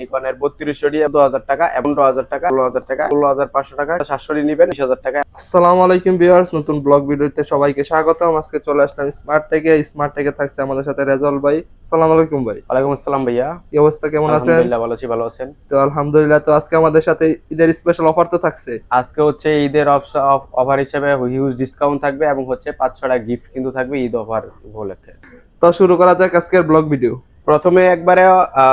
নিকনের 3200 দিয়ে 2000 টাকা, 15000 টাকা, 16000 টাকা, 16500 টাকা, 700 নিবেন 20000 টাকা। আসসালামু আলাইকুম ভিউয়ার্স, নতুন ব্লগ ভিডিওতে সবাইকে স্বাগতম। আজকে চলে আসলাম স্মার্ট টেকে থাকছে আমাদের সাথে রেজাউল ভাই। আসসালামু আলাইকুম ভাই। ওয়ালাইকুম আসসালাম ভাইয়া। কি অবস্থা, কেমন আছেন? আলহামদুলিল্লাহ ভালো আছি, ভালো আছেন? তো আলহামদুলিল্লাহ। তো আজকে আমাদের সাথে ঈদের স্পেশাল অফার তো থাকছে। আজকে হচ্ছে ঈদের অফার হিসেবে হিউজ ডিসকাউন্ট থাকবে এবং হচ্ছে 5-6টা গিফট কিন্তু থাকবে ঈদ অফার উপলক্ষে। তো শুরু করা যাক আজকের ব্লগ ভিডিও। প্রথমে একবারে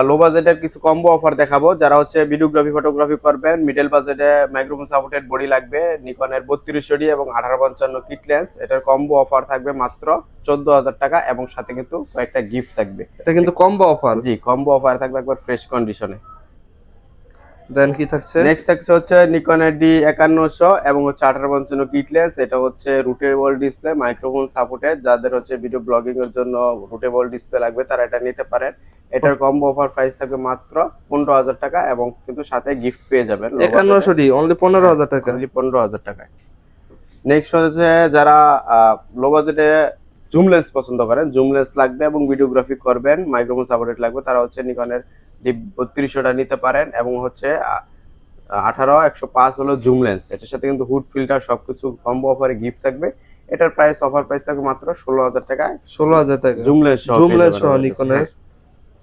লো বাজেটের কিছু কম্বো অফার দেখাবো। যারা হচ্ছে ভিডিওগ্রাফি ফটোগ্রাফি করবেন, মিডল বাজেটে মাইক্রোফোন সাপোর্টেড বডি লাগবে, নিকনের 3200 এবং 1855 কিট লেন্স, এটার কম্বো অফার থাকবে মাত্র 14000 টাকা এবং সাথে কিন্তু কয়েকটা গিফট থাকবে। এটা কিন্তু কম্বো অফার। জি, কম্বো অফার থাকবে একবার ফ্রেশ কন্ডিশনে। দেন কি থাকছে? নেক্সট থাকছে হচ্ছে নিকনের D5100 এবং হচ্ছে 1855 কিট লেন্স। এটা হচ্ছে রুটেবল ডিসপ্লে, মাইক্রোফোন সাপোর্টেড। যাদের হচ্ছে ভিডিও ব্লগিং এর জন্য রুটেবল ডিসপ্লে লাগবে তারা এটা নিতে পারেন। এটার কম্বো অফার প্রাইস থাকবে মাত্র 15000 টাকা এবং কিন্তু সাথে গিফট পেয়ে যাবেন। 5100 অনলি 15000 টাকা। অনলি 15000 টাকায়। নেক্সট হচ্ছে যারা লো বাজেটে জুম লেন্স পছন্দ করেন, জুম লেন্স লাগবে এবং ভিডিওগ্রাফি করবেন, মাইক্রোফোন সাপোর্টেড লাগবে, তারা হচ্ছে নিকনের D3200টা নিতে পারেন এবং হচ্ছে 18105 হলো জুম লেন্স। এটার সাথে কিন্তু হুড ফিল্টার সবকিছু কম্বো অফারে গিফট থাকবে। এটার প্রাইস অফার প্রাইস থাকবে মাত্র 16000 টাকায়। 16000 টাকা জুম লেন্স সহ নিকনের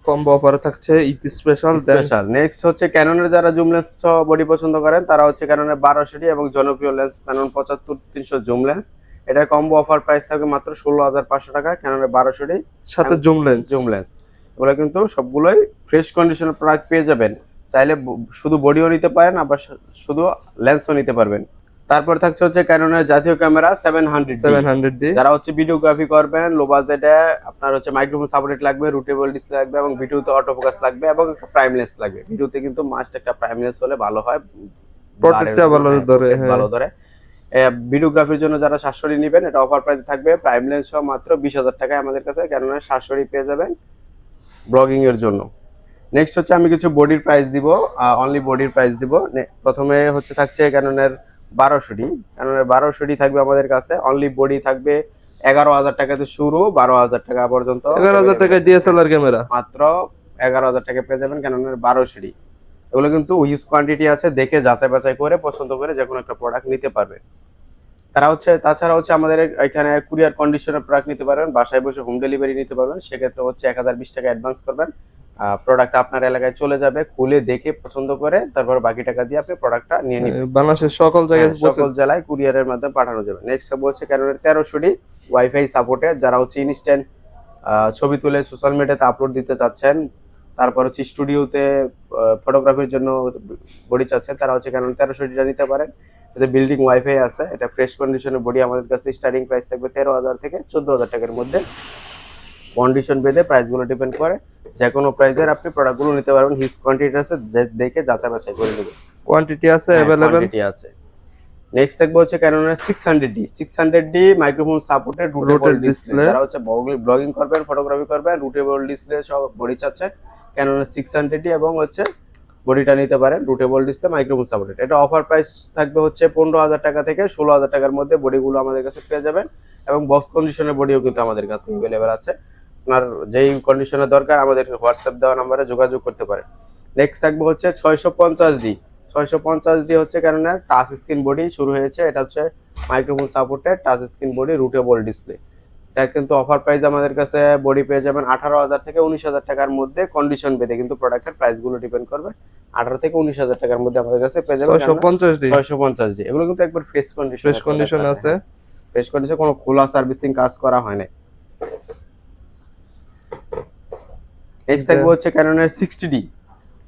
কম্বো অফারে থাকছে ঈদ স্পেশাল। নেক্সট হচ্ছে ক্যাননের যারা জুম লেন্স সহ বডি পছন্দ করেন তারা হচ্ছে ক্যাননের 1200 এবং জনপ্রিয় লেন্স ক্যানন 75300 জুম লেন্স। এটার কম্বো অফার প্রাইস থাকবে মাত্র 16500 টাকা, ক্যাননের 1200 সাথে জুম লেন্স। এগুলো কিন্তু সবগুলোই ফ্রেশ কন্ডিশনের প্রোডাক্ট পেয়ে যাবেন। চাইলে শুধু বডিও নিতে পারেন, আবার শুধু লেন্সও নিতে পারবেন। তারপর থাকছে হচ্ছে ক্যাননের জাতীয় ক্যামেরা 700D। যারা হচ্ছে ভিডিওগ্রাফি করবেন লো বাজেটে, আপনার হচ্ছে মাইক্রোফোন সাপোর্টেড লাগবে, রুটেবল ডিসপ্লে লাগবে এবং ভিডিওতে অটো ফোকাস লাগবে এবং একটা প্রাইম লেন্স লাগবে। ভিডিওতে কিন্তু মাস্ট একটা প্রাইম লেন্স হলে ভালো হয়, প্রোটেক্টটা ভালো ধরে। ভিডিওগ্রাফির জন্য যারা 700 নেবেন, এটা অফার প্রাইস থাকবে প্রাইম লেন্স সহ মাত্র 20000 টাকায় আমাদের কাছে ক্যাননের 700 পেয়ে যাবেন ব্লগিং এর জন্য। নেক্সট হচ্ছে আমি কিছু বডির প্রাইস দিব, অনলি বডির প্রাইস দিব। প্রথমে হচ্ছে থাকছে ক্যাননের 1200 থাকবে আমাদের কাছে। অনলি বডি থাকবে 11000 টাকাতে শুরু, 12000 টাকা পর্যন্ত। 11000 টাকা ডিএসএলআর ক্যামেরা মাত্র 11000 টাকা পেয়ে যাবেন ক্যাননের 1200। এগুলো কিন্তু হিউজ কোয়ান্টিটি আছে, দেখে যাচাই বাছাই করে পছন্দ করে যে কোনো একটা প্রোডাক্ট নিতে পারবে। তাছাড়া হচ্ছে আমাদের এখানে কুরিয়ার কন্ডিশনের প্রোডাক্ট নিতে পারবেন, বাসায় বসে হোম ডেলিভারি নিতে পারবেন। সেক্ষেত্রে হচ্ছে 1020 টাকা অ্যাডভান্স করবেন, প্রোডাক্ট আপনার এলাকায় চলে যাবে, খুলে দেখে পছন্দ করে তারপর বাকি টাকা দিয়ে আপনি প্রোডাক্টটা নিয়ে নেবেন। বাংলাদেশের সকল জায়গায় সকল জেলায় কুরিয়ারের মাধ্যমে পাঠানো যাবে। নেক্সট হচ্ছে ক্যাননের 1300 ওয়াইফাই সাপোর্টেড। যারা হচ্ছে ইনস্ট্যান্ট ছবি তুলে সোশ্যাল মিডিয়াতে আপলোড দিতে চাচ্ছেন, তারপর হচ্ছে স্টুডিওতে ফটোগ্রাফির জন্য বডি চাচ্ছেন, তারা হচ্ছে ক্যানন 1300 নিতে পারেন। এতে বিল্ডিং ওয়াইফাই আছে, এটা ফ্রেশ কন্ডিশনের বডি। আমাদের কাছে স্টার্টিং প্রাইস থাকবে 13000 থেকে 14000 টাকার মধ্যে। কন্ডিশন বেঁধে প্রাইসগুলো ডিপেন্ড করে, যে কোনো প্রাইসের আপনি প্রোডাক্টগুলো নিতে পারবেন। হিউজ কোয়ান্টিটি আছে, দেখে যাচাই বাছাই করে নেবেন। কোয়ান্টিটি আছে अवेलेबल। আছে। নেক্সট থাকবে হচ্ছে ক্যাননের 600D microphone supported rotatable display. যারা হচ্ছে ব্লগিং করবেন, ফটোগ্রাফি করবেন, রুটেবল ডিসপ্লে সব বডি চাচ্ছে, ক্যাননের 600D এবং হচ্ছে বডিটা নিতে পারেন রুটেবল ডিসপ্লে মাইক্রোফোন সাপোর্টেড। এটা অফার প্রাইস থাকবে হচ্ছে 15000 টাকা থেকে 16000 টাকার মধ্যে বডিগুলো আমাদের কাছে পেয়ে যাবেন এবং বক্স কন্ডিশনের বডিও কিন্তু আমাদের কাছে अवेलेबल আছে। আপনার যেই কন্ডিশনের দরকার আমাদের হোয়াটসঅ্যাপ দেওয়া নম্বরে যোগাযোগ করতে পারেন। নেক্সট থাকবে হচ্ছে 650D হচ্ছে ক্যাননের টাচ স্ক্রিন বডি শুরু হয়েছে। এটা হচ্ছে microphone supported touch screen body rotatable display. এটা কিন্তু অফার প্রাইস আমাদের কাছে বডি পেয়ে যাবেন 18000 থেকে 19000 টাকার মধ্যে। কন্ডিশন বেঁধে কিন্তু প্রোডাক্টের প্রাইসগুলো ডিপেন্ড করবে। 18 থেকে 19000 টাকার মধ্যে আমাদের কাছে পেয়ে যাবেন 650D। এগুলো কিন্তু একবার ফ্রেশ কন্ডিশন আছে, ফ্রেশ কন্ডিশন, কোনো খোলা সার্ভিসিং কাজ করা হয় না। নেক্সট থাকবে হচ্ছে ক্যাননের 60D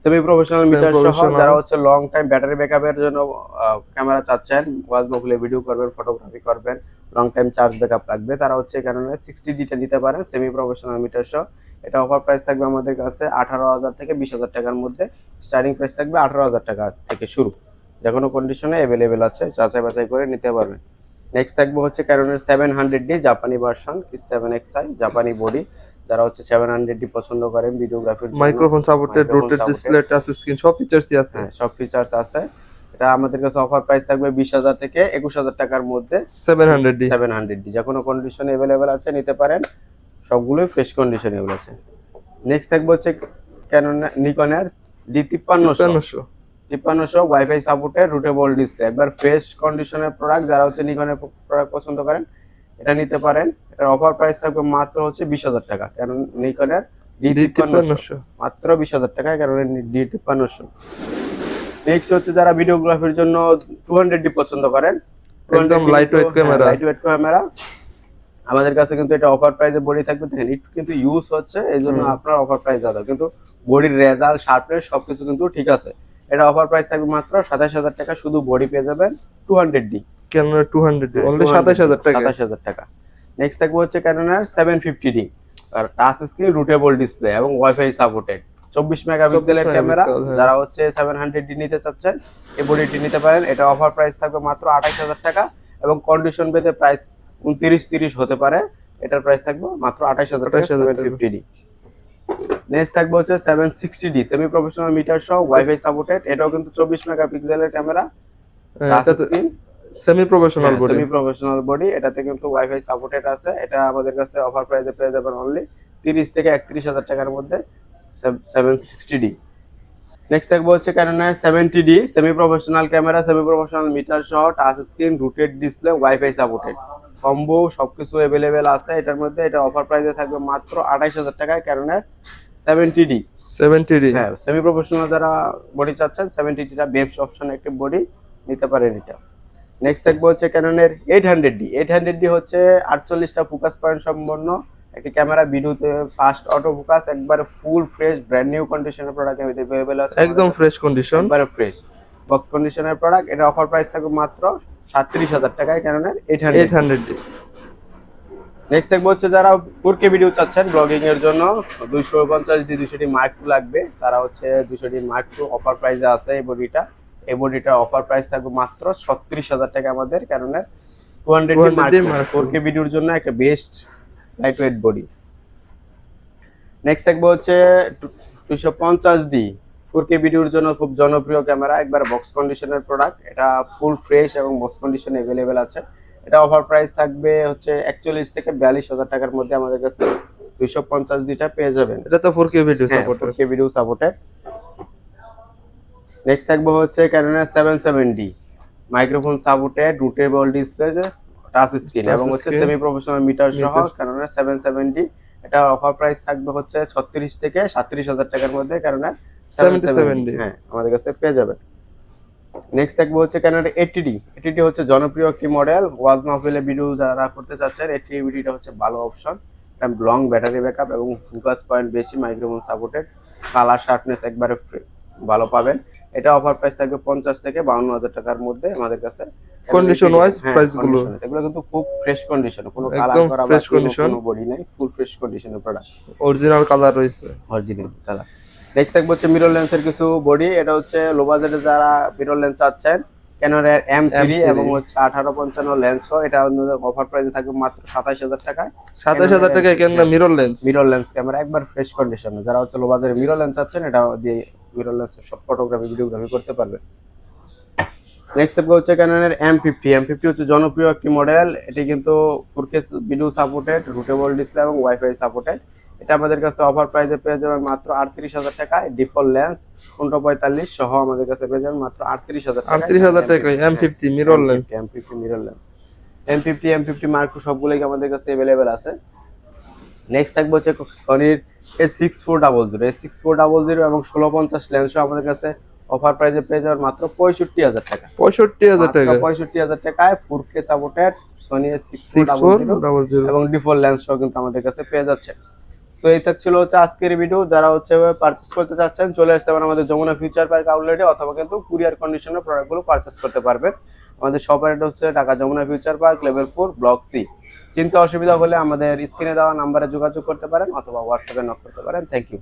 সেমি প্রফেশনাল মিটার সহ। যারা হচ্ছে লং টাইম ব্যাটারি ব্যাকআপের জন্য ক্যামেরা চাচ্ছেন, ওয়াজ মফুলে ভিডিও করবেন, ফটোগ্রাফি করবেন, লং টাইম চার্জ ব্যাকআপ লাগবে, তারা হচ্ছে ক্যাননের 60Dটা নিতে পারেন সেমি প্রফেশনাল মিটার সহ। এটা অফার প্রাইস থাকবে আমাদের কাছে 18000 থেকে 20000 টাকার মধ্যে। স্টার্টিং প্রাইস থাকবে 18000 টাকা থেকে শুরু, যে কোনো কন্ডিশনে अवेलेबल আছে, যাচাই বাছাই করে নিতে পারবেন। নেক্সট থাকবে হচ্ছে ক্যাননের 700D জাপানি ভার্সন 7XI জাপানি বডি। যারা হচ্ছে 700D পছন্দ করেন ভিডিওগ্রাফির জন্য, microphone supported rotate display touch screen সব ফিচারসই আছে। সব ফিচারস আছে। এটা আমাদের কাছে অফার প্রাইস থাকবে 20000 থেকে 21000 টাকার মধ্যে। 700D যে কোনো কন্ডিশনে अवेलेबल আছে, নিতে পারেন। সবগুলোই ফ্রেশ কন্ডিশনে আছে। নেক্সট থাকবে হচ্ছে নিকনের D5300 5300 wifi supported rotatable display, একবার ফ্রেশ কন্ডিশনের প্রোডাক্ট। যারা হচ্ছে নিকনের প্রোডাক্ট পছন্দ করেন এটা নিতে পারেন। এটার অফার প্রাইস থাকবে মাত্র হচ্ছে 20,000 টাকা, কারণ নিকনের D5300 মাত্র 20,000 টাকায়, কারণ D5300। নেক্সট হচ্ছে যারা ভিডিওগ্রাফির জন্য 200D পছন্দ করেন, একদম লাইটওয়েট ক্যামেরা, আমাদের কাছে কিন্তু এটা অফার প্রাইসে বডি থাকবে। দেখেন একটু কিন্তু ইউজ হচ্ছে, এই জন্য আপনার অফার প্রাইস জাদা, কিন্তু বডির রেজাল্ট শার্পনেস সবকিছু কিন্তু ঠিক আছে। এটা অফার প্রাইস থাকবে মাত্র 27,000 টাকা, শুধু বডি পেয়ে যাবেন 200D। ক্যানোনের 200D অনলি 27,000 টাকা। 27,000 টাকা। নেক্সট থাকবে হচ্ছে ক্যানোনের 750D, আর টাচ স্ক্রিন রুটেবল ডিসপ্লে এবং ওয়াইফাই সাপোর্টেড 24 মেগাপিক্সেলের ক্যামেরা। যারা হচ্ছে 700D নিতে চাচ্ছেন এই বডিটি নিতে পারেন। এটা অফার প্রাইস থাকবে মাত্র 28,000 টাকা, এবং কন্ডিশন ভেদে প্রাইস 29-30 হতে পারে। এটার প্রাইস থাকবে মাত্র 28,000 টাকা 750D। নেক্সট থাকবে হচ্ছে 760D সেমি প্রফেশনাল মিটার সহ ওয়াইফাই সাপোর্টেড, এটাও কিন্তু 24 মেগাপিক্সেলের camera, touch screen, semi professional body. এটাতে কিন্তু ওয়াইফাই সাপোর্টেড আছে। এটা আমাদের কাছে অফার প্রাইসে পেয়ে যাবেন অনলি 30 থেকে 31,000 টাকার মধ্যে 760D। নেক্সট থাকবে হচ্ছে ক্যানোনের 70D semi professional camera, semi professional metre সহ touch screen rotated display wifi supported combo, সবকিছু अवेलेबल আছে এটার মধ্যে। এটা অফার প্রাইসে থাকবে মাত্র 28,000 টাকায়, ক্যানোনের 70D। হ্যাঁ, সেমি প্রফেশনাল যারা বডি চাচ্ছেন 70Dটা বেস্ট অপশন, একটি বডি নিতে পারেন এটা। নেক্সট থাকবে হচ্ছে ক্যানোনের 800D। 800D হচ্ছে 48টা ফোকাস পয়েন্ট সম্পন্ন একটি ক্যামেরা, ভিডিওতে ফাস্ট অটো ফোকাস, একবার ফুল ফ্রেশ ব্র্যান্ড নিউ কন্ডিশনের প্রোডাক্ট अवेलेबल আছে, একদম ফ্রেশ কন্ডিশন, একবার ফ্রেশ বক্স কন্ডিশনের প্রোডাক্ট। এটা অফার প্রাইস থাকবে মাত্র 37,000 টাকায়, ক্যানোনের 800D। নেক্সট থাকবে হচ্ছে যারা 4K ভিডিও চাচ্ছেন ব্লগিং এর জন্য 250D 200D Mark II লাগবে, তারা হচ্ছে 200D Mark II অফার প্রাইসে আছে। এই বডিটা অফার প্রাইস থাকবে মাত্র 36,000 টাকা আমাদের, ক্যানোনের 200D Mark II 4K ভিডিওর জন্য একটা বেস্ট লাইটওয়েট বডি। নেক্সট থাকবে হচ্ছে 250D 4K ভিডিওর জন্য খুব জনপ্রিয় ক্যামেরা, একবার বক্স কন্ডিশনের প্রোডাক্ট। এটা ফুল ফ্রেশ এবং বক্স কন্ডিশনে अवेलेबल আছে। এটা অফার প্রাইস থাকবে হচ্ছে 41 থেকে 42,000 টাকার মধ্যে আমাদের কাছে 250Dটা পেয়ে যাবেন। এটা তো 4K video supported, 4K video supported. Next থাকবে হচ্ছে ক্যানোনের 770D microphone supported rotatable display touch screen এবং হচ্ছে সেমি প্রফেশনাল মিটার সহ ক্যানোনের 770D। এটা অফার প্রাইস থাকবে হচ্ছে 36 থেকে 37,000 টাকার মধ্যে, ক্যানোনের 770D হ্যাঁ আমাদের কাছে পেয়ে যাবেন। নেক্সট থাকবে হচ্ছে ক্যানোনের 80D। 80D হচ্ছে জনপ্রিয় একটি মডেল, ওয়াজ মাহফিলে ভিডিও যারা করতে চাচ্ছেন 80D হচ্ছে ভালো অপশন। এটা লং ব্যাটারি ব্যাকআপ এবং ফোকাস পয়েন্ট বেশি, মাইক্রোফোন সাপোর্টেড, কালার শার্পনেস একবারে ভালো পাবেন। এটা অফার প্রাইস থাকবে 50 থেকে 52,000 টাকার মধ্যে আমাদের কাছে। কন্ডিশন ওয়াইজ প্রাইস গুলো এগুলো কিন্তু খুব ফ্রেশ কন্ডিশন, কোনো কালার করা বা কোনো বডি নাই, ফুল ফ্রেশ কন্ডিশনের প্রোডাক্ট, অরিজিনাল কালার রয়েছে, অরিজিনাল কালার। নেক্সট থাকবে হচ্ছে মিরর লেন্সের কিছু বডি। এটা হচ্ছে লো বাজেটে যারা মিরর লেন্স চাচ্ছেন, ক্যানোনের M3 এবং হচ্ছে 1855 লেন্স সহ, এটা অফার প্রাইসে থাকবে মাত্র 27,000 টাকায়। 27,000 টাকায় ক্যানোন মিরর লেন্স ক্যামেরা একবার ফ্রেশ কন্ডিশনে। যারা হচ্ছে লো বাজেটে মিরর লেন্স চাচ্ছেন, এটা দিয়ে মিরর লেন্সের সব ফটোগ্রাফি ভিডিওগ্রাফি করতে পারবেন। নেক্সট থাকবে হচ্ছে ক্যানোনের M50 হচ্ছে জনপ্রিয় একটি মডেল। এটি কিন্তু 4K video supported, rotatable display এবং ওয়াইফাই সাপোর্টেড। এটা আমাদের কাছে অফার প্রাইসে পেয়ে যাবেন মাত্র 38,000 টাকায়, ডিফল্ট লেন্স 15-45 সহ আমাদের কাছে পেয়ে যাবেন মাত্র 38,000 টাকায় M50 mirror lens. M50 Mark II সবগুলোই আমাদের কাছে अवेलेबल আছে। নেক্সট থাকবে হচ্ছে সনির A6400 এবং 1650 লেন্স সহ আমাদের কাছে অফার প্রাইসে পেয়ে যাবেন মাত্র 65,000 টাকা। 65,000 টাকায় 4K সাপোর্টেড সনি A6400 এবং ডিফল্ট লেন্স সহ কিন্তু আমাদের কাছে পেয়ে যাচ্ছে। সো এই ছিল হচ্ছে আজকের ভিডিও। যারা হচ্ছে পারচেজ করতে চাচ্ছেন চলে আসতে পারেন আমাদের যমুনা ফিউচার পার্ক আউটলেটে, অথবা কিন্তু কুরিয়ার কন্ডিশনে প্রোডাক্টগুলো পারচেজ করতে পারবেন। আমাদের শপ অ্যাড্রেস হচ্ছে Dhaka Jamuna Future Park level 4 block C. চিন্তা অসুবিধা হলে আমাদের স্ক্রিনে দেওয়া নাম্বারে যোগাযোগ করতে পারেন অথবা হোয়াটসঅ্যাপে নক করতে পারেন। Thank you.